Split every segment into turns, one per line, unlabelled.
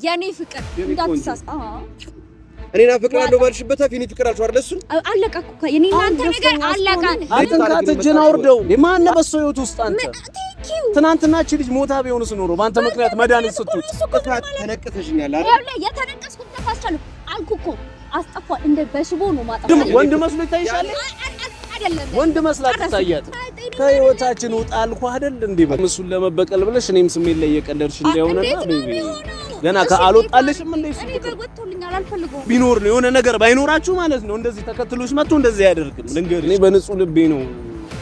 ያኔ ፍቅር እንዳትሳስ
እኔና ፍቅር አለው ባልሽበት አፊኒ ፍቅር አልሽ አይደል? እሱ
አለቀ እኮ የኔ እናንተ ነገር አለቀ።
አይተንካት እጅን አውርደው የማን ነበስ ህይወት ውስጥ አንተ ትናንትና እቺ ልጅ ሞታ ቢሆንስ ኖሮ ባንተ ምክንያት መዳኒት ስትውጥ
ተነቀተሽኛል አይደል?
የተነቀስኩት ተፋስቻለሁ አልኩ እኮ አስጠፋ እንደ በሽቦ ነው ማጣ
ወንድ መስሎ ይታይሻል። ወንድ መስላት ታያት ከህይወታችን ውጣ አልኩ አይደል? እንዴ በምሱን ለመበቀል ብለሽ እኔም ስሜት ላይ እየቀለድሽ እንዳይሆነና ቤቢ ገና ከአልወጣልሽም እንዴ
ወጥቶልኛል አልፈልገውም።
ቢኖር ነው የሆነ ነገር ባይኖራችሁ ማለት ነው እንደዚህ ተከትሎሽ መጥቶ እንደዚህ ያደርግም። ልንገርሽ እኔ በንጹህ ልቤ ነው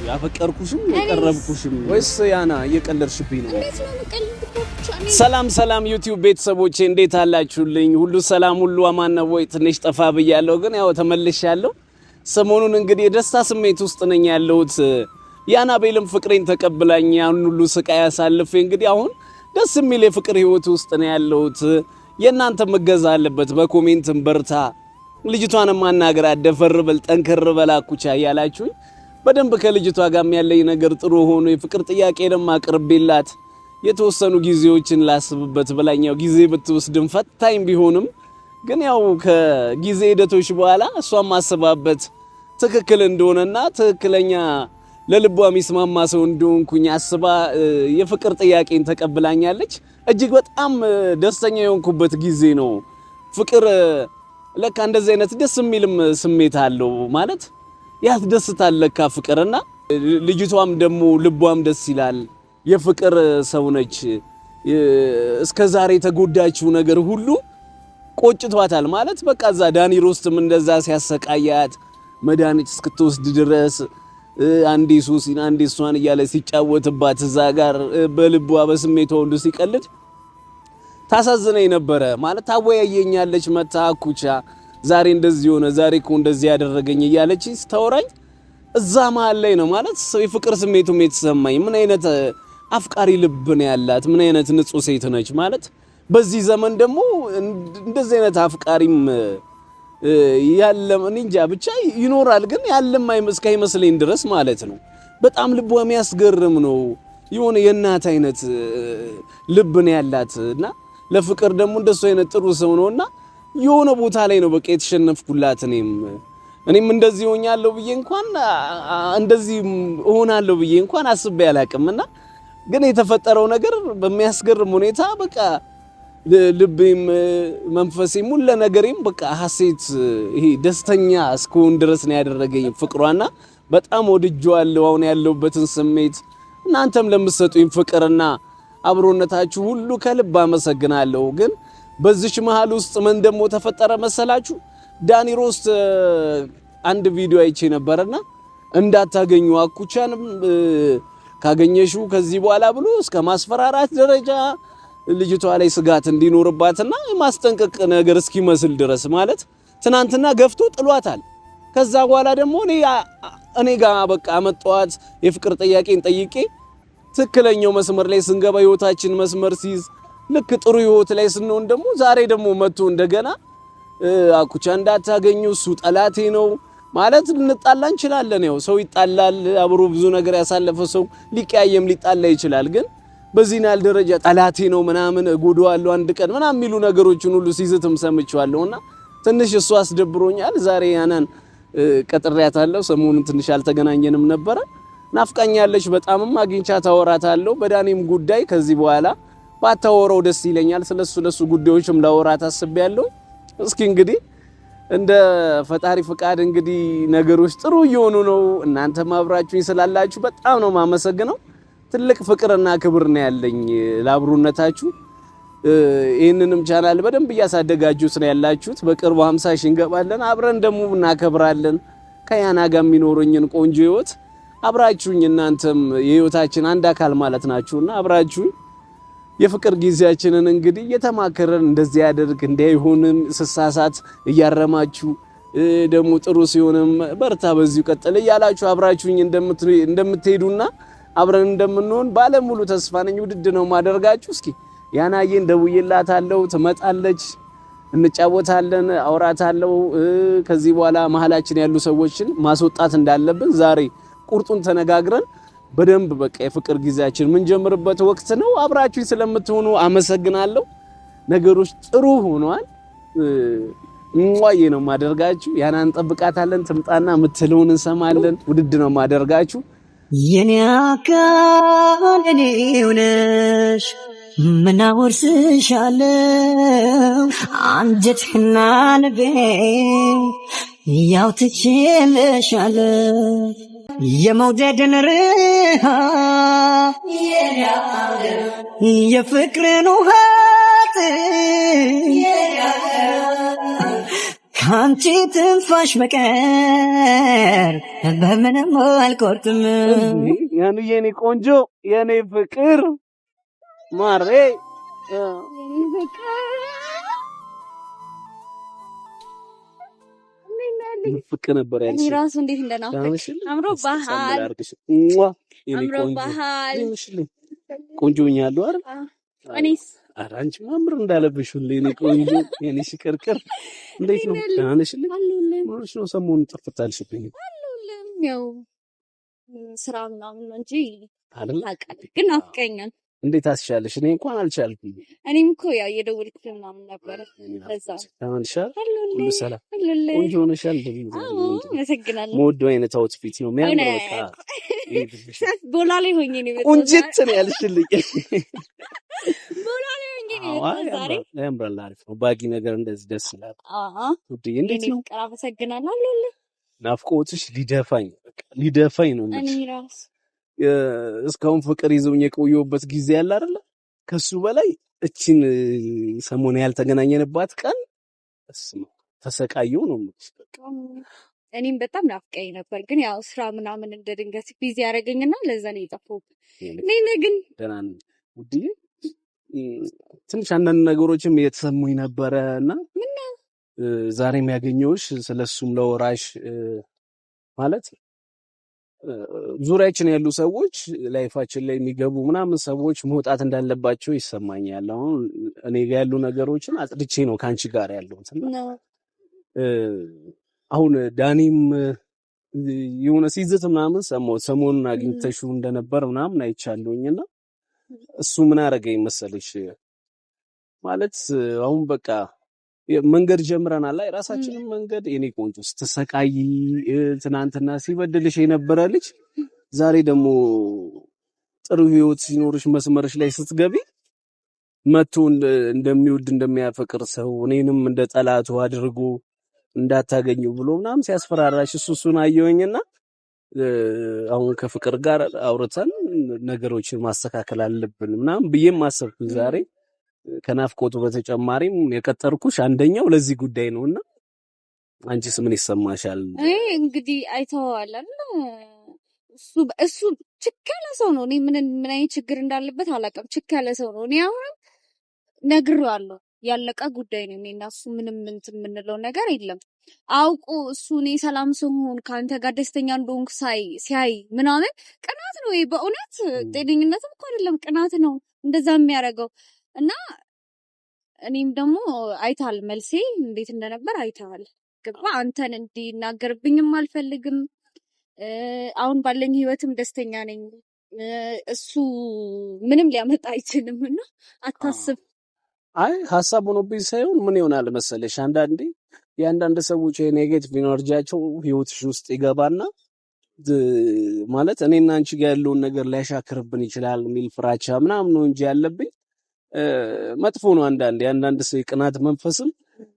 ያፈቀርኩሽም የቀረብኩሽም ወይስ ያና እየቀለድሽብኝ ነው?
እንዴት ነው መቀለድ?
ሰላም ዩቲዩብ ቤተሰቦቼ እንዴት አላችሁልኝ? ሁሉ ሰላም ሁሉ አማን ነው ወይ? ትንሽ ጠፋ ብያለሁ ግን ያው ተመልሻለሁ። ሰሞኑን እንግዲህ የደስታ ስሜት ውስጥ ነኝ ያለሁት። ያናቤልም ፍቅሬን ተቀብላኝ ያን ሁሉ ስቃይ አሳልፌ እንግዲህ አሁን ደስ የሚል የፍቅር ህይወት ውስጥ ነው ያለሁት። የእናንተ መገዛ አለበት። በኮሜንትም በርታ ልጅቷን ማናገር አደፈር በል ጠንከር በል አኩቻ ያላችሁኝ በደንብ ከልጅቷ ጋርም ያለኝ ነገር ጥሩ ሆኖ የፍቅር ጥያቄንም አቅርቤላት የተወሰኑ ጊዜዎችን ላስብበት ብላኛው ጊዜ ብትወስድም ፈታኝ ቢሆንም ግን ያው ከጊዜ ሂደቶች በኋላ እሷም ማሰባበት ትክክል እንደሆነና ትክክለኛ ለልቧ የሚስማማ ሰው እንደሆንኩኝ አስባ የፍቅር ጥያቄን ተቀብላኛለች። እጅግ በጣም ደስተኛ የሆንኩበት ጊዜ ነው። ፍቅር ለካ እንደዚህ አይነት ደስ የሚልም ስሜት አለው ማለት ያስደስታል ለካ ፍቅርና ልጅቷም ደግሞ ልቧም ደስ ይላል። የፍቅር ሰው ነች። እስከዛሬ ተጎዳችው ነገር ሁሉ ቆጭቷታል ማለት በቃ እዛ ዳኒ ሮስትም እንደዛ ሲያሰቃያት መድኃኒት እስክትወስድ ድረስ አንዴ ሱሲን አንዴ እሷን እያለ ሲጫወትባት እዛ ጋር በልቧ በስሜቷ ሁሉ ሲቀልድ ታሳዝነኝ ነበረ ማለት ታወያየኛለች መታ አኩቻ ዛሬ እንደዚህ ሆነ ዛሬ እኮ እንደዚህ ያደረገኝ እያለች ስታወራኝ እዛ መሀል ላይ ነው ማለት የፍቅር ስሜቱም የተሰማኝ። ምን አይነት አፍቃሪ ልብ ነው ያላት፣ ምን አይነት ንጹህ ሴት ነች ማለት በዚህ ዘመን ደግሞ እንደዚህ አይነት አፍቃሪም ያለም እንጃ ብቻ ይኖራል ግን ያለም አይመስለኝ ድረስ ማለት ነው። በጣም ልቧ የሚያስገርም ነው። የሆነ የእናት አይነት ልብ ነው ያላትና ለፍቅር ደግሞ እንደሱ አይነት ጥሩ ሰው ነውና የሆነ ቦታ ላይ ነው በቃ የተሸነፍኩላት። እኔም እንደዚህ ሆኛለሁ ብዬ እንኳን እንደዚህ ሆናለሁ ብዬ እንኳን አስቤ አላቅምና ግን የተፈጠረው ነገር በሚያስገርም ሁኔታ በቃ ልቤም መንፈሴም ሁሉ ነገሬም በቃ ሐሴት ይሄ ደስተኛ እስከሆን ድረስ ነው ያደረገኝ ፍቅሯና በጣም ወድጄዋለሁ። አሁን ያለውበትን ስሜት እናንተም ለምትሰጡኝ ፍቅርና አብሮነታችሁ ሁሉ ከልብ አመሰግናለሁ። ግን በዚች መሃል ውስጥ ምን ደሞ ተፈጠረ መሰላችሁ? ዳኒ ሮስት አንድ ቪዲዮ አይቼ ነበርና እንዳታገኙ አኩቻንም ካገኘሽው ከዚህ በኋላ ብሎ እስከ ማስፈራራት ደረጃ ልጅቷ ላይ ስጋት እንዲኖርባትና ማስጠንቀቅ ነገር እስኪመስል ድረስ ማለት ትናንትና ገፍቶ ጥሏታል። ከዛ በኋላ ደግሞ እኔ ጋር በቃ አመጣዋት የፍቅር ጥያቄን ጠይቄ ትክክለኛው መስመር ላይ ስንገባ ህይወታችን መስመር ሲይዝ ልክ ጥሩ ህይወት ላይ ስንሆን ደግሞ ዛሬ ደግሞ መጥቶ እንደገና አኩቻ እንዳታገኙ እሱ ጠላቴ ነው ማለት ልንጣላ እንችላለን። ያው ሰው ይጣላል፣ አብሮ ብዙ ነገር ያሳለፈ ሰው ሊቀያየም ሊጣላ ይችላል። ግን በዚህ ናል ደረጃ ጠላቴ ነው ምናምን እጎዳዋለሁ አንድ ቀን ምናምን የሚሉ ነገሮችን ሁሉ ሲዝትም ሰምቻለሁና ትንሽ እሱ አስደብሮኛል። ዛሬ ያናን ቀጥሬያታለሁ። ሰሞኑን ትንሽ አልተገናኘንም ነበር። ናፍቃኛለች በጣምም አግኝቻት አወራታለሁ። በዳኒም ጉዳይ ከዚህ በኋላ ባታወራው ደስ ይለኛል። ስለሱ ጉዳዮችም ላወራት አስቤያለሁ። እስኪ እንግዲህ እንደ ፈጣሪ ፍቃድ እንግዲህ ነገሮች ጥሩ እየሆኑ ነው። እናንተም አብራችሁኝ ስላላችሁ በጣም ነው ማመሰግነው። ትልቅ ፍቅርና ክብር ነው ያለኝ ለአብሮነታችሁ። ይሄንንም ቻናል በደንብ እያሳደጋችሁት ነው ያላችሁት። በቅርቡ 50 ሺህ እንገባለን። አብረን ደግሞ እናከብራለን። ከያና ጋር የሚኖርኝን ቆንጆ ህይወት አብራችሁኝ እናንተም የህይወታችን አንድ አካል ማለት ናችሁና አብራችሁኝ የፍቅር ጊዜያችንን እንግዲህ የተማከረን እንደዚህ ያደርግ እንዳይሆንም ስሳሳት እያረማችሁ ደግሞ ጥሩ ሲሆንም በርታ በዚሁ ቀጥል እያላችሁ አብራችሁኝ እንደምትሄዱና አብረን እንደምንሆን ባለሙሉ ተስፋ ነኝ። ውድድ ነው ማደርጋችሁ። እስኪ ያናዬን ደውዬላታለሁ፣ ትመጣለች፣ እንጫወታለን፣ አውራታለሁ። ከዚህ በኋላ መሀላችን ያሉ ሰዎችን ማስወጣት እንዳለብን ዛሬ ቁርጡን ተነጋግረን በደንብ በቃ የፍቅር ጊዜያችን ምን ጀምርበት ወቅት ነው። አብራችሁኝ ስለምትሆኑ አመሰግናለሁ። ነገሮች ጥሩ ሆኗል። እንዋዬ ነው ማደርጋችሁ። ያን እንጠብቃታለን። ትምጣና የምትለውን እንሰማለን። ውድድ ነው ማደርጋችሁ።
የኔ አካል እኔው ነሽ ምን አወርስሻለሁ አንጀቴና ልቤ ያው ትችልሻለሁ የመውደድን ርሃ የፍቅርን ውሃት ካንቺ ትንፋሽ በቀር በምንም አልቆርጥም።
ያኑ የኔ ቆንጆ የኔ ፍቅር ማሬ ፍቅር ነበር ያልሽ።
ራሱ እንዴት እንደናፈቅሽ አምሮ ባህል
ቆንጆ ሆኛለሁ አይደል?
እኔስ
ኧረ አንቺ ማምር እንዳለብሽ ሁሌ እኔ ቆንጆ የኔ ሽቅርቅር እንዴት ነው? ደህና ነሽ? ማለት ነው ሰሞኑን ጠፍታልሽብኝ።
ያው ስራ ምናምን ነው እንጂ አይደል? ግን ናፍቀኛል።
እንዴት አስቻለሽ? እኔ እንኳን አልቻልኩም።
እኔም እኮ ያው እየደወልኩት ምናምን ነበር። ለዛ
ተመልሻል። ሁሉ ሰላም ቆንጆ ሆነሻል።
አመሰግናለሁ።
ሞዶ አይነት አውትፊት ነው የሚያምር። በቃ
ቦላ ላይ ሆኜ ነው
ቁንጅት ነው ያልሽልኝ።
ቦላ ላይ ሆኜ ነው ዛሬ።
ያምራል። አሪፍ ነው። ባጊ ነገር እንደዚህ ደስ ይላል። ውድዬ እንዴት ነው?
አመሰግናለሁ።
ናፍቆትሽ ሊደፋኝ ነው እንዴ?
እኔ ራስ
እስካሁን ፍቅር ይዘውኝ የቆየሁበት ጊዜ ያለ አይደለ? ከሱ በላይ እቺን ሰሞን ያልተገናኘንባት ቀን ተሰቃየው ነው የምልሽ።
እኔም በጣም ናፍቀኝ ነበር፣ ግን ያው ስራ ምናምን እንደ ድንገት ቢዚ ያደረገኝና ለዛ ነው የጠፋሁት። እኔ ግን
ደህና ነኝ ውድዬ። ትንሽ አንዳንድ ነገሮችም እየተሰሙኝ ነበረና ዛሬም ያገኘሁሽ ስለሱም ለወራሽ ማለት ዙሪያችን ያሉ ሰዎች ላይፋችን ላይ የሚገቡ ምናምን ሰዎች መውጣት እንዳለባቸው ይሰማኛል። አሁን እኔ ጋር ያሉ ነገሮችን አጽድቼ ነው ካንቺ ጋር ያለሁት። አሁን ዳኒም የሆነ ሲዝት ምናምን ሰሞኑን ሰሞኑን አግኝተሽው እንደነበር ምናምን አይቻለሁኝና እሱ ምን አደረገኝ መሰለሽ ማለት አሁን በቃ መንገድ ጀምረናል ላይ ራሳችንን መንገድ የኔ ቆንጆ ስትሰቃይ ትናንትና ሲበድልሽ የነበረ ልጅ ዛሬ ደግሞ ጥሩ ህይወት ሲኖርሽ መስመርሽ ላይ ስትገቢ መቶ እንደሚወድ እንደሚያፈቅር ሰው እኔንም እንደ ጠላቱ አድርጎ እንዳታገኘው ብሎ ምናምን ሲያስፈራራሽ እሱን አየሁኝና አሁን ከፍቅር ጋር አውርተን ነገሮችን ማስተካከል አለብን ምናምን ብዬም አሰብኩኝ ዛሬ ከናፍቆቱ በተጨማሪም የቀጠርኩሽ አንደኛው ለዚህ ጉዳይ ነውና አንቺስ ምን ይሰማሻል?
እንግዲህ አይተዋል አይደል? እሱ ችግር ሰው ነው። እኔ ምን አይነት ችግር እንዳለበት አላውቅም። ችግር ሰው ነው። እኔ አሁን ነግሬዋለሁ። ያለቀ ጉዳይ ነው። እኔና እሱ ምንም እንትን የምንለው ነገር የለም። አውቆ እሱ እኔ ሰላም ስሆን ከአንተ ጋር ደስተኛ እንደሆንኩ ሲያይ ምናምን ቅናት ነው። በእውነት ጤነኝነትም እኮ አይደለም፣ ቅናት ነው እንደዛ የሚያደርገው። እና እኔም ደግሞ አይታል መልሴ እንዴት እንደነበር አይታል። ግባ አንተን እንዲናገርብኝም አልፈልግም። አሁን ባለኝ ህይወትም ደስተኛ ነኝ። እሱ ምንም ሊያመጣ አይችልም እና አታስብ።
አይ ሐሳብ ሆኖብኝ ሳይሆን ምን ይሆናል መሰለሽ አንዳንዴ የአንዳንድ ሰዎች የኔጌቲቭ ኢነርጂያቸው ህይወትሽ ውስጥ ይገባና ማለት እኔና አንቺ ጋር ያለውን ነገር ሊያሻክርብን ይችላል የሚል ፍራቻ ምናምን ነው እንጂ ያለብኝ መጥፎ ነው። አንዳንድ ሰው የቅናት መንፈስም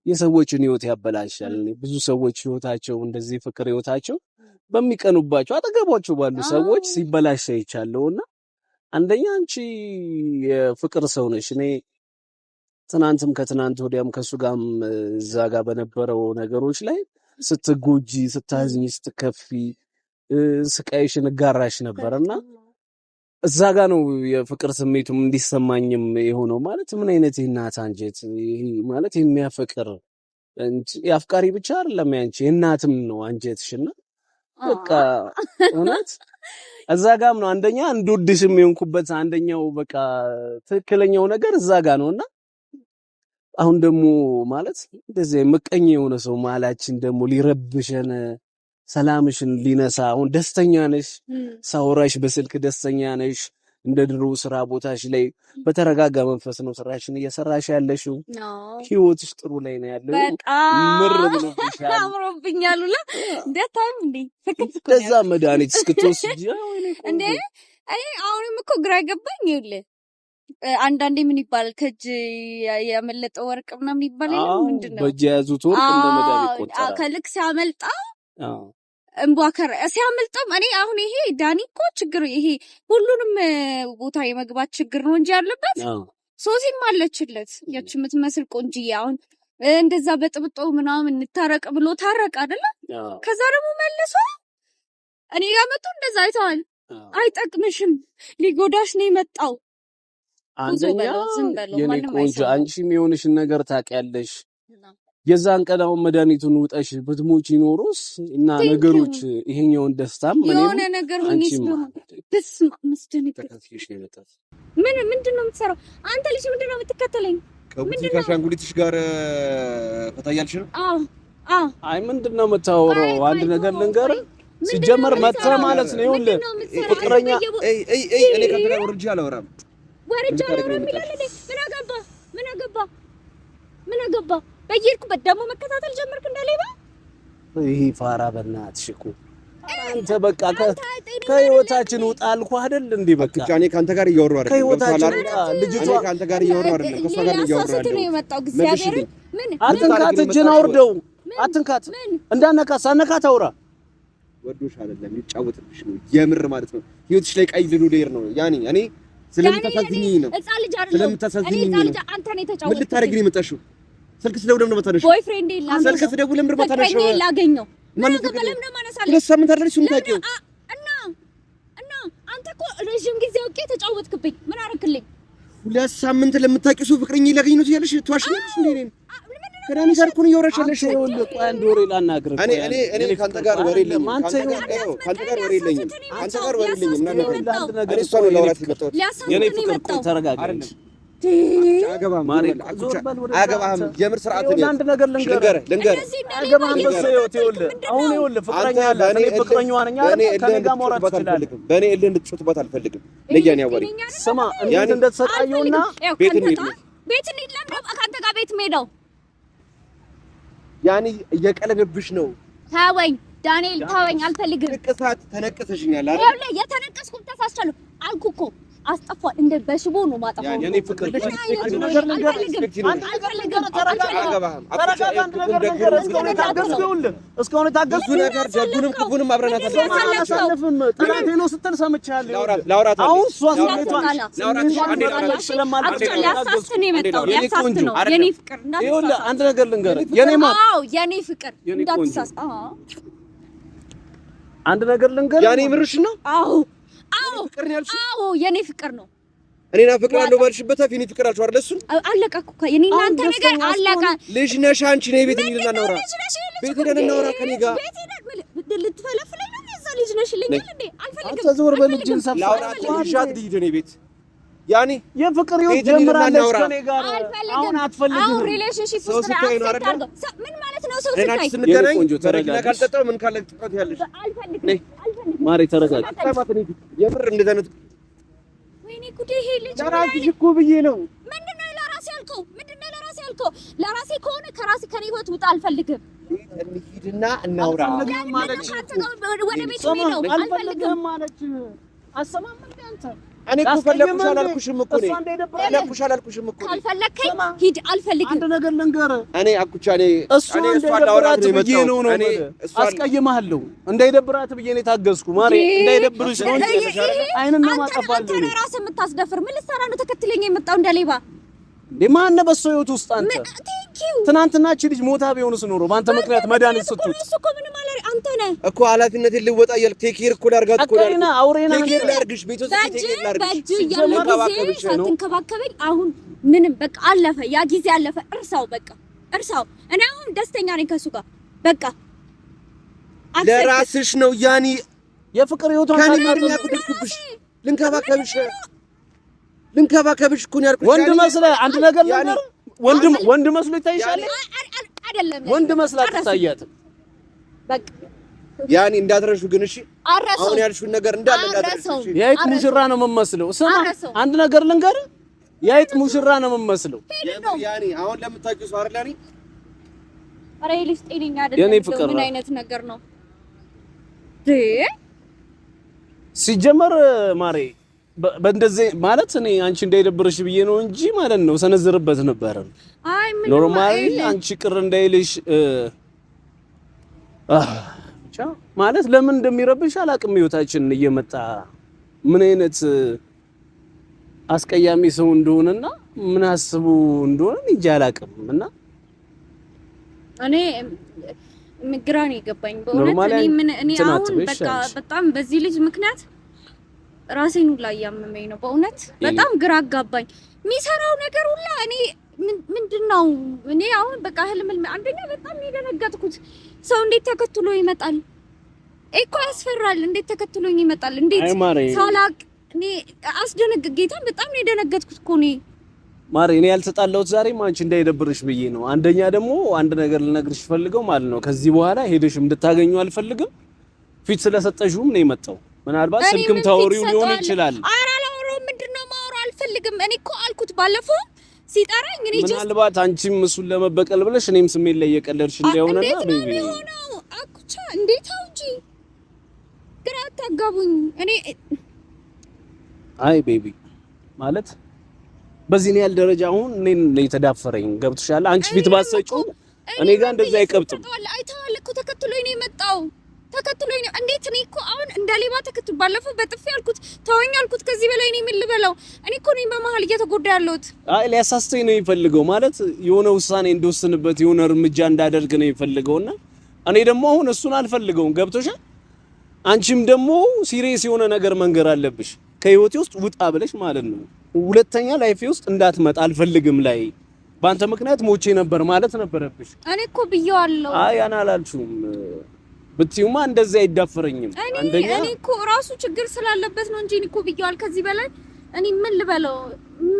የሰዎችን ህይወት ያበላሻል። ብዙ ሰዎች ህይወታቸው እንደዚህ ፍቅር ህይወታቸው በሚቀኑባቸው አጠገባቸው ባሉ ሰዎች ሲበላሽ አይቻለሁና አንደኛ አንቺ የፍቅር ሰው ነሽ። እኔ ትናንትም ከትናንት ወዲያም ከሱ ጋርም እዛ ጋር በነበረው ነገሮች ላይ ስትጎጂ፣ ስታዝኝ፣ ስትከፊ ስቃይሽን እጋራሽ ነበርና እዛ ጋር ነው የፍቅር ስሜቱም እንዲሰማኝም የሆነው። ማለት ምን አይነት እናት አንጀት ማለት የሚያፈቅር የአፍቃሪ ብቻ አይደለም ያንቺ እናትም ነው አንጀትሽና በቃ እውነት እዛ ጋርም ነው አንደኛ እንድወድሽም የሆንኩበት አንደኛው በቃ ትክክለኛው ነገር እዛ ጋር ነውና አሁን ደግሞ ማለት እንደዚህ ምቀኛ የሆነ ሰው ማላችን ደግሞ ሊረብሸን ሰላምሽን ሊነሳ አሁን ደስተኛ ነሽ፣ ሳውራሽ በስልክ ደስተኛ ነሽ፣ እንደ ድሮ ስራ ቦታሽ ላይ በተረጋጋ መንፈስ ነው ስራሽን እየሰራሽ ያለሽው። ህይወትሽ ጥሩ ላይ ነው ያለው። ምር ብሎብሻል።
አምሮብኛልና እንደታም እንዴ ፍክት
ከዛ መድኃኒት እስክትወስጂ
እንዴ አይ አሁንም እኮ ግራ ገባኝ። ይኸውልህ አንዳንዴ ምን ይባላል ከእጅ ያመለጠ ወርቅ ምናምን ይባላል። ምንድነው
በእጅ የያዙት ወርቅ እንደ መድኃኒት ቆጠራ
ከልክ ሲያመልጣ እንቧከረ ሲያመልጣም እኔ አሁን ይሄ ዳኒ እኮ ችግር ይሄ ሁሉንም ቦታ የመግባት ችግር ነው እንጂ ያለበት ሶሲም አለችለት ያቺ የምትመስል ቆንጅዬ አሁን እንደዛ በጥብጦ ምናምን እንታረቅ ብሎ ታረቅ አይደለ? ከዛ ደግሞ መልሶ እኔ ጋር መጥቶ እንደዛ አይተዋል። አይጠቅምሽም ሊጎዳሽ ነው የመጣው።
አንደኛ የኔ ቆንጆ አንቺም የሆነሽን ነገር ታውቂያለሽ። የዛን ቀዳውን መድኃኒቱን ውጠሽ ብትሞች ይኖርስ እና ነገሮች ይሄኛውን ደስታም
የሆነ ነገር ምንስ ነው በስመ መስደንክ ምንድነው የምትሰራው አንተ ልጅ? ምንድነው የምትከተለኝ?
ከአሻንጉሊትሽ ጋር ፈታያልሽ ነው?
አይ ምንድነው የምታወራው? አንድ ነገር ልንገርህ። ሲጀመር መጣ ማለት ነው ይኸውልህ ፍቅረኛ
እኔ ከአንተ ጋር ወርጄ አላወራም
ይላል። ምን አገባ በየርኩበት ደግሞ መከታተል ጀመርክ እንደሌባ።
ይሄ ፋራ በእናትሽ እኮ አንተ በቃ ከህይወታችን ውጣ አልኩህ አይደል እንዴ? በቃ
እኔ ካንተ ጋር እያወራሁ አይደል?
ከህይወታችን ልጅቷ
ካንተ ጋር እያወራሁ አይደል? ከሷ ጋር እያወራሁ
አይደል?
አትንካት፣ እጅን አውርደው፣ አትንካት፣ እንዳነካት ሳነካት አውራ።
ወዶሽ አይደለም ይጫወትብሽ ነው የምር ማለት ነው። ህይወትሽ ላይ ቀይ ልሉ ሌር ነው ያኔ እኔ ስለምታሳዝኝ ነው። ስለምታሳዝኝ ነው።
አንተ ነህ የተጫወትኩት።
ምን ልታረጊ ነው የመጣሽው? ስልክ ስደውል ነው መታነሽ?
ቦይፍሬንድ ይላል።
ስልክ ስደውል ለምን መታነሽ?
ፍቅረኛ ላገኘው
ማን ተቀለም ነው ማነሳለህ? ሁለት ሳምንት አይደል እሱን ታውቂው
እና አንተ እኮ ረጅም ጊዜ አውቄ ተጫወትክብኝ። ምን አረክልኝ?
ሁለት ሳምንት ለምታውቂው ሰው ፍቅረኛ ላገኝ ነው ትያለሽ? ትዋሽኛለሽ እንዴ? ከዳኒ ጋር እኮ ነው እያወራሻለሽ።
ይኸውልህ ቆይ አንድ ወሬ ላናግርህ።
እኔ ካንተ ጋር ወሬ የለኝም። ካንተ ጋር ወሬ የለኝም። ካንተ ጋር ወሬ የለኝም። እና ነገር እኔ እሷ ነው ላውራት የመጣሁት።
የኔ ፍቅር ቆይ ተረጋጋለች።
አያገባህም። የምር ስርዓትን
አንድ ነገር ልንገርህ አያገባህም። በሰው ህይወት ይኸውልህ ፍቅረኛ አለ። እኔ ፍቅረኛዋ ነኝ አይደል? ከኔ ጋር ማውራት ትችላለህ።
በእኔ እልህ እንድትጮትባት አልፈልግም። ለያኔ አወሪ
ስማ እንዴት እንደተሰቃየውና
ቤትን ሄድ
ለምን ካንተ ጋር ቤት ሄደው
ያኔ እየቀለደብሽ ነው።
ታወኝ ዳንኤል ታወኝ፣ አልፈልግም።
ንቅሳት ተነቅሰሽኛል አይደል?
ይኸውልህ የተነቀስኩት ተሳስቻለሁ አልኩ እኮ አስጠፋው። እንደ በሽቦ ነው ማጠፋው።
የኔ ፍቅር
አንድ ነገር ልንገርህ
እስካሁን ታገስኩ ነገር
ደጉንም ክፉንም አብረን
አሳልፈን ጠላቴ ነው ስትል ሰምቻለሁ። አሁን እሷ
የኔ ፍቅር
ይኸውልህ አንድ ነገር ልንገርህ
የኔ ፍቅር እንዳትሳስ
አንድ ነገር ልንገርህ
ያኔ ምርሽ ነው።
አዎ የኔ ፍቅር ነው።
እኔና ፍቅር አለው ባልሽበት አፍ የኔ ፍቅር አልሽው አይደል? እሱን
አለቀ እኮ የኔ እናንተ ነገር አለቀ።
ልጅ ነሽ አንቺ ነይ ቤት እንሂድና እናውራ። ቤት ሄደን እናውራ ከኔ ጋር
ልትፈለፍለኝ ነው። እዛ ልጅ ነሽ ልኝል እንዴ? አልፈልግም።
አንተ ዞር በልጅን ሰፋ
ላውራ ልጅات ልሂድ እኔ ቤት ያኔ
የፍቅር ህይወት ጀምራለች ከኔ ጋር። አሁን አትፈልግም።
አሁን ሪሌሽንሺፕ ውስጥ ምን ማለት ነው? ሰው ስታይ
ስንገናኝ በረኪና ካልጠጣው ምን ካለ ጥፋት ያለሽ
አልፈልግም።
ማሪ ተረጋጋ።
የምር እንደዛ ነው።
ወይኔ ጉዴ! ይሄ ልጅ
ለራስሽ እኮ ብዬ ነው።
ምንድነው ለራሴ ያልከው? ለራሴ ከሆነ ከራሴ ከኔ ህይወት ውጣ። አልፈልግም።
እንሂድና እናውራ
ማለት
ወደ ቤት ነው። አልፈልግም
ማለት አሰማም እንደ አንተ
እኔ እኮ ፈለኩሽ አላልኩሽም እኮ ነው። ፈለኩሽ አላልኩሽም እኮ ነው።
ካልፈለከኝ ሂድ። አልፈልግም።
አንድ ነገር ልንገርህ።
እኔ አኩቻ እኔ
እንዳይደብራት ብዬ ነው አስቀይምሃለሁ። እንዳይደብራት ብዬ ነው የታገዝኩ። ማሬ እንዳይደብርሽ ነው እንጂ አይንና ማጠፋለሁ።
አንተ ራስህ የምታስደፍር ምን ልትሰራ ነው ተከትለኝ የመጣው እንደሌባ?
ማን ነው በሰው ህይወት ውስጥ አንተ? ትናንትና እቺ ልጅ ሞታ ቢሆንስ ኖሮ በአንተ ምክንያት መድኃኒት ስትውጥ
እሱ እኮ ምንም አለ። አንተ ነህ
እኮ ኃላፊነቴን ልወጣ እያልክ ቴክ ኬር እኮ ላድርጋት እኮ
አውሬና አውሬና
ቴክ ኬር ላድርግሽ ቤት ውስጥ ቴክ ኬር ላድርግሽ
ጊዜ ሳትንከባከበኝ አሁን ምንም በቃ አለፈ። ያ ጊዜ አለፈ። እርሳው በቃ እርሳው። እኔ አሁን ደስተኛ ነኝ ከሱ ጋር በቃ
ለራስሽ ነው ያኒ
የፍቅር ህይወቷን
ካንተኛኩብሽ ልንከባከብሽ እኮ ነው ያልኩሽ።
ወንድ መስለህ አንድ ነገር ነገር ወንድ መስሎ ይታይሻል አይደለም? ወንድ መስላ አትታያትም።
በቃ
ያኔ እንዳትረሹ ግን እሺ አሁን ያልሽው ነገር እንዳለ እንዳትረሹ
የአይጥ ሙሽራ ነው የምመስለው ስማ አንድ ነገር ልንገር የአይጥ ሙሽራ ነው የምመስለው
ያኔ አሁን ለምታውቂው ሰው አይደል ያኔ
አረ ይልስ ጤነኛ አይደለም ምን አይነት ነገር ነው
ሲጀመር ማሬ በእንደዚህ ማለት እኔ አንቺ እንዳይደብርሽ ብዬ ነው እንጂ ማለት ነው ሰነዝርበት ነበር
አይ ምን
ኖርማሊ አንቺ ቅር እንዳይልሽ ብቻ ማለት ለምን እንደሚረብሽ አላቅም ህይወታችን እየመጣ ምን አይነት አስቀያሚ ሰው እንደሆነና ምን አስቡ እንደሆነ እንጂ አላቅም እና
እኔ ምግራን ይገባኝ በእውነት እኔ አሁን በቃ በጣም በዚህ ልጅ ምክንያት ራሴን ሁላ ያመመኝ ነው በእውነት በጣም ግራ አጋባኝ የሚሰራው ነገር ሁላ እኔ ምንድነው እኔ አሁን በቃ ህልምል አንደኛ በጣም የደነገጥኩት ሰው እንዴት ተከትሎ ይመጣል እኮ ያስፈራል እንዴት ተከትሎኝ ይመጣል እንዴት ሳላቅ እኔ ጌታ በጣም የደነገጥኩት እኮ ነው
ማሪ እኔ ያልተጣላሁት ዛሬም አንቺ እንዳይደብርሽ ብዬ ነው አንደኛ ደግሞ አንድ ነገር ልነግርሽ ፈልገው ማለት ነው ከዚህ በኋላ ሄደሽ እንድታገኙ አልፈልግም ፊት ስለሰጠሽውም ነው የመጣው ምናልባት ስልክም ታወሪው ሊሆን ይችላል
አራላውሮ ምንድነው ማውራ አልፈልግም እኔ እኮ አልኩት ባለፈው ሲጣራኝ እኔ
ምናልባት አንቺም እሱን ለመበቀል ብለሽ እኔም ስሜት ላይ የቀለድሽ እንደሆነና ቤቢ
አኩቻ እንዴት አውጂ ግራ ታጋቡኝ እኔ
አይ ቤቢ ማለት በዚህ ነው ያል ደረጃ አሁን እኔን የተዳፈረኝ ገብቶሻል አንቺ ፊት ባሰጪው እኔ ጋር እንደዛ አይቀብጥም
አይተዋል እኮ ተከትሎኝ ነው የመጣው ተከትሎኝ ነው እንዴት እኔ እኮ አሁን እንደሌባ ተከትሎ ባለፈው በጥፊ ያልኩት ተወኝ ያልኩት ከዚህ በላይ እኔ ምን ልበለው እኔ እኮ ነኝ በመሃል እየተጎዳ ያለሁት
አይ ሊያሳስተኝ ነው የሚፈልገው ማለት የሆነ ውሳኔ እንደወስንበት የሆነ እርምጃ እንዳደርግ ነው የሚፈልገውና እኔ ደግሞ አሁን እሱን አልፈልገውም ገብቶሻል አንቺም ደግሞ ሲሪየስ የሆነ ነገር መንገር አለብሽ ከህይወቴ ውስጥ ውጣ ብለሽ ማለት ነው ሁለተኛ ላይፌ ውስጥ እንዳትመጣ አልፈልግም ላይ ባንተ ምክንያት ሞቼ ነበር ማለት ነበረብሽ
እኔ እኮ ብየዋለሁ
አይ አናላልሽም ብትዩማ እንደዛ አይዳፈረኝም አንደኛ
እኔ እኮ ራሱ ችግር ስላለበት ነው እንጂ እኔ እኮ ብየዋል ከዚህ በላይ እኔ ምን ልበለው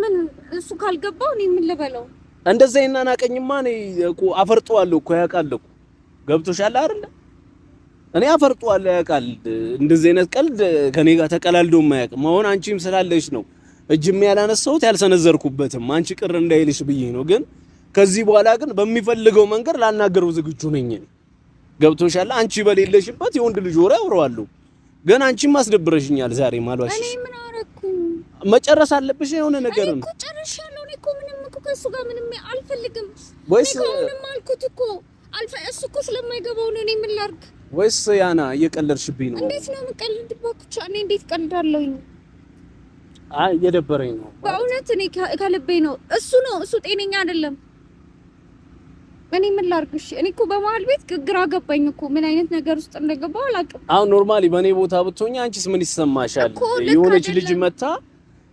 ምን እሱ ካልገባው እኔ ምን ልበለው
እንደዛ ይናናቀኝማ እኔ እኮ አፈርጠዋለሁ እኮ ያውቃል እኮ ገብቶሻል አይደል እኔ አፈርጠዋለሁ ያውቃል እንደዚህ አይነት ቀልድ ከኔ ጋር ተቀላልዶ የማያውቅም አሁን አንቺም ስላለሽ ነው እጅም ያላነሳሁት ያልሰነዘርኩበትም አንቺ ቅር እንዳይልሽ ብዬ ነው ግን ከዚህ በኋላ ግን በሚፈልገው መንገድ ላናገረው ዝግጁ ነኝ ገብቶሻል አንቺ በሌለሽበት የወንድ ልጅ ወሬ አወራዋለሁ ግን አንቺም አስደብረሽኛል ዛሬ ማልዋሽ
እኔ ምን አረኩ
መጨረስ አለብሽ የሆነ ነገር
እኮ ጨርሻለሁ እኔ እኮ ምንም እኮ ከሱ ጋር ምንም አልፈልግም
ወይስ
ምንም አልኩት እኮ እሱ እኮ ስለማይገባው ነው እኔ ምን ላድርግ
ወይስ ያና እየቀለድሽብኝ ነው
እንዴት ነው የምቀልድብህ ብቻ እኔ እንዴት ቀልዳለሁኝ
አይ እየደበረኝ ነው
በእውነት እኔ ከልቤ ነው እሱ ጤነኛ አይደለም እኔ ምን ላድርግሽ እኔ እኮ በመሀል ቤት ግራ ገባኝ እኮ ምን አይነት ነገር ውስጥ እንደገባው አላውቅም
አሁን ኖርማሊ በኔ ቦታ ብትሆኚ አንቺስ ምን ይሰማሻል የሆነች ልጅ መታ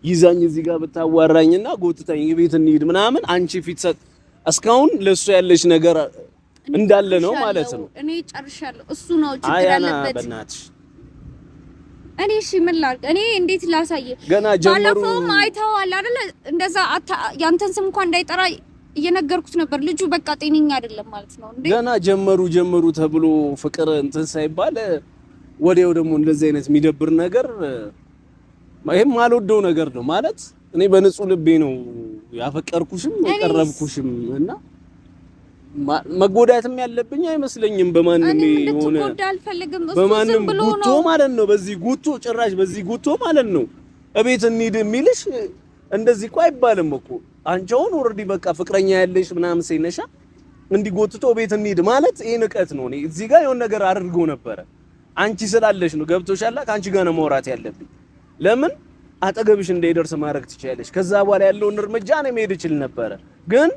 ይዛኝ እዚህ ጋር ብታዋራኝና ጎትታኝ ቤት እንሂድ ምናምን አንቺ ፊት እስካሁን ለሱ ያለሽ ነገር እንዳለ ነው ማለት ነው
እኔ ጨርሻለሁ እሱ ነው ችግር ያለበት
በእናትሽ
እኔ እሺ ምን ላድርግ እኔ እንዴት ላሳየ
ገና ጀመሩ
ባለፈው አይተዋል አይደል እንደዛ ያንተን ስም እንኳን እንዳይጠራ እየነገርኩት ነበር ልጁ በቃ ጤነኛ አይደለም ማለት ነው እንዴ
ገና ጀመሩ ተብሎ ፍቅር እንትን ሳይባል ወዲያው ደግሞ እንደዚህ አይነት የሚደብር ነገር ይሄም አልወደው ነገር ነው ማለት እኔ በንጹህ ልቤ ነው ያፈቀርኩሽም የቀረብኩሽም እና መጎዳትም ያለብኝ አይመስለኝም በማንም የሆነ በማንም ጉቶ ማለት ነው በዚህ ጉቶ ጭራሽ በዚህ ጉቶ ማለት ነው እቤት እንሂድ የሚልሽ እንደዚህ እኮ አይባልም እኮ አንቺውን ኦሬዲ በቃ ፍቅረኛ ያለሽ ምናምን ሲነሻ እንዲጎትቶ ቤት እንሂድ ማለት ይሄ ንቀት ነው። እኔ እዚህ ጋር የሆነ ነገር አድርጎ ነበር አንቺ ስላለሽ ነው ገብቶሻል። ከአንቺ ጋር ነው ማውራት ያለብኝ። ለምን አጠገብሽ እንዳይደርስ ማድረግ ትችያለሽ። ከዛ በኋላ ያለውን እርምጃ ነው መሄድ ይችል ነበር። ግን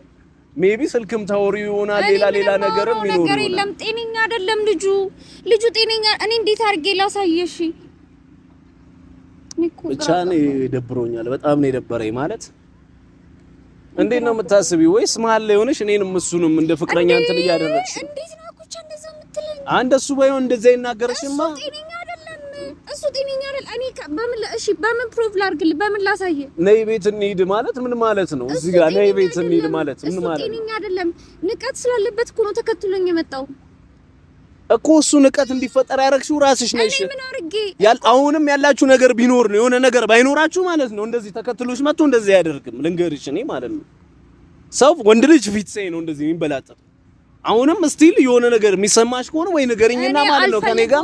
ሜቢ ስልክም ታወሪው ይሆናል ሌላ ነገርም ይኖር
ነገር የለም። ጤነኛ አይደለም ልጁ ጤነኛ እኔ እንዴት አድርጌ ላሳየሽ?
ብቻ ነው ደብሮኛል። በጣም ነው የደበረኝ ማለት እንዴት ነው የምታስቢው? ወይስ መሀል ላይ ሆነሽ እኔንም እሱንም እንደ ፍቅረኛ እንትን እያደረግሽ
እንዴት ነው አኩቻ እንደዛ የምትለኝ?
አንደሱ ባይሆን እንደዛ ይናገርሽማ።
እሱ ጤነኛ አይደል? እኔ በምን ፕሩፍ ላድርግልህ? በምን ላሳየ?
ነይ ቤት እንሂድ ማለት ምን ማለት ነው? እዚህ ጋር ነይ ቤት እንሂድ ማለት ምን ማለት ነው?
ጤነኛ አይደለም። ንቀት ስላለበት እኮ ነው ተከትሎኝ የመጣው
እኮ እሱ ንቀት እንዲፈጠር ያረክሽው ራስሽ ነሽ።
እኔ ምን አርጌ
አሁንም ያላችሁ ነገር ቢኖር ነው የሆነ ነገር ባይኖራችሁ ማለት ነው እንደዚህ ተከትሎሽ መጥቶ እንደዚህ አያደርግም። ልንገርሽ እኔ ማለት ነው ሰው ወንድ ልጅ ፊት ሳይ ነው እንደዚህ የሚበላጠው። አሁንም ስቲል የሆነ ነገር የሚሰማሽ ከሆነ ወይ ንገሪኝና ማለት ነው ከኔ ጋር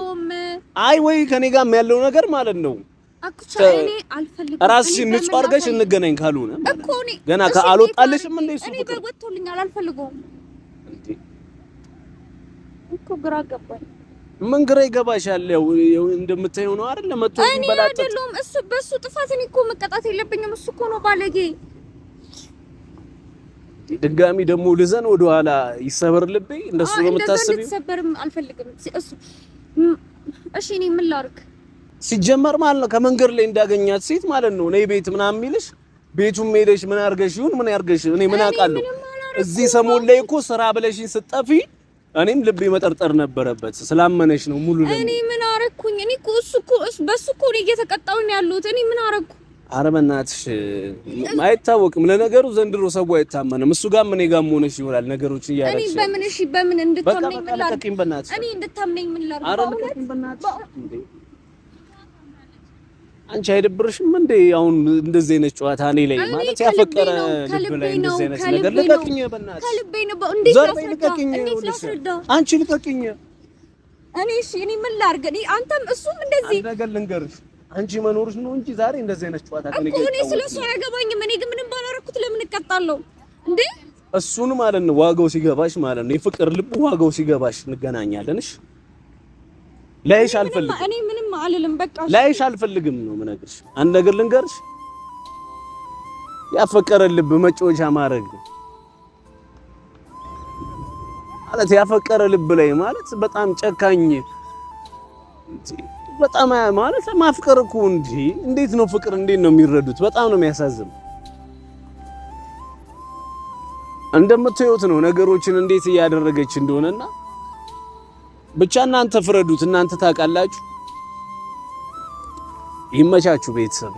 ወይ ከኔ ጋር ያለው ነገር ማለት ነው
አኩቻ እኔ አልፈልግም።
ራስሽን ንጹህ አድርገሽ እንገናኝ ካልሆነ ገና ከአልወጣልሽም እንደ እሱ
እኔ በወጥቶልኛል አልፈልገውም እኮ ግራ ገባኝ።
ምን ግራ ይገባሻል? ያው እንደምታየው ነው አይደል? መጥቶ ይበላጣ
እኔ አይደለም እሱ በሱ ጥፋት እኔ እኮ መቀጣት የለብኝም። እሱ እኮ ነው ባለጌ።
ድጋሚ ደግሞ ልዘን ወደ ኋላ ይሰበር ልቤ እንደሱ ነው የምታስቢው?
ይሰበርም አልፈልግም እሱ። እሺ እኔ ምን ላድርግ?
ሲጀመር ማለት ነው ከመንገድ ላይ እንዳገኛት ሴት ማለት ነው ነይ ቤት ምናምን የሚልሽ ቤቱም ሄደሽ ምን አርገሽ ይሁን ምን ያርገሽ እኔ ምን አውቃለሁ። እዚህ ሰሞን ላይ እኮ ስራ ብለሽኝ ስትጠፊ እኔም ልቤ መጠርጠር ነበረበት። ስላመነሽ ነው ሙሉ ለምን
እኔ ምን አረኩኝ? እኔ እኮ እሱ እኮ በሱ እኮ ነው እየተቀጣሁኝ ያለሁት። እኔ ምን አረኩ?
ኧረ በእናትሽ አይታወቅም። ለነገሩ ዘንድሮ ሰው አይታመንም። እሱ ጋር ምን ጋር ሆነሽ ይሆናል ነገሮች እያረግሽ።
እኔ በምን እሺ በምን እንድታምነኝ ምን ላድርግ? እኔ እንድታምነኝ ምን ላድርግ?
ኧረ ልቀቂኝ በእናትሽ እንዴ! አንቺ አይደብርሽም እንዴ? አሁን እንደዚህ አይነት ጨዋታ እኔ ላይ ማለት ያፈቀረ ልብ ላይ እንደዚህ አይነት ነገር ልቀቂኝ በእናትሽ። ከልቤ ነው እንዴ? ላስረዳ። አንቺ ልቀቂኝ። እኔ
እሺ እኔ ምን ላድርግ? እኔ አንተም እሱም እንደዚህ
ነገር ልንገርሽ አንቺ መኖርሽ ነው እንጂ ዛሬ እንደዚህ አይነት ጨዋታ ከነገ
እኔ ስለሱ አያገባኝም። እኔ ግን ምንም ባላረኩት ለምን እቀጣለሁ እንዴ?
እሱን ማለት ነው ዋጋው ሲገባሽ ማለት ነው የፍቅር ልብ ዋጋው ሲገባሽ እንገናኛለን። እሺ ላይሽ አልፈልግም።
እኔ ምንም አልልም። በቃ
ላይሽ አልፈልግም ነው የምነግርሽ። አንድ ነገር ልንገርሽ ያፈቀረ ልብ መጫወቻ ማድረግ ማለት ያፈቀረ ልብ ላይ ማለት በጣም ጨካኝ በጣም ማለት ማፍቀር እኮ እንጂ እንዴት ነው ፍቅር እንዴት ነው የሚረዱት? በጣም ነው የሚያሳዝነው። እንደምትዩት ነው ነገሮችን እንዴት እያደረገች እንደሆነና ብቻ እናንተ ፍረዱት። እናንተ ታውቃላችሁ። ይመቻችሁ ቤተሰብ።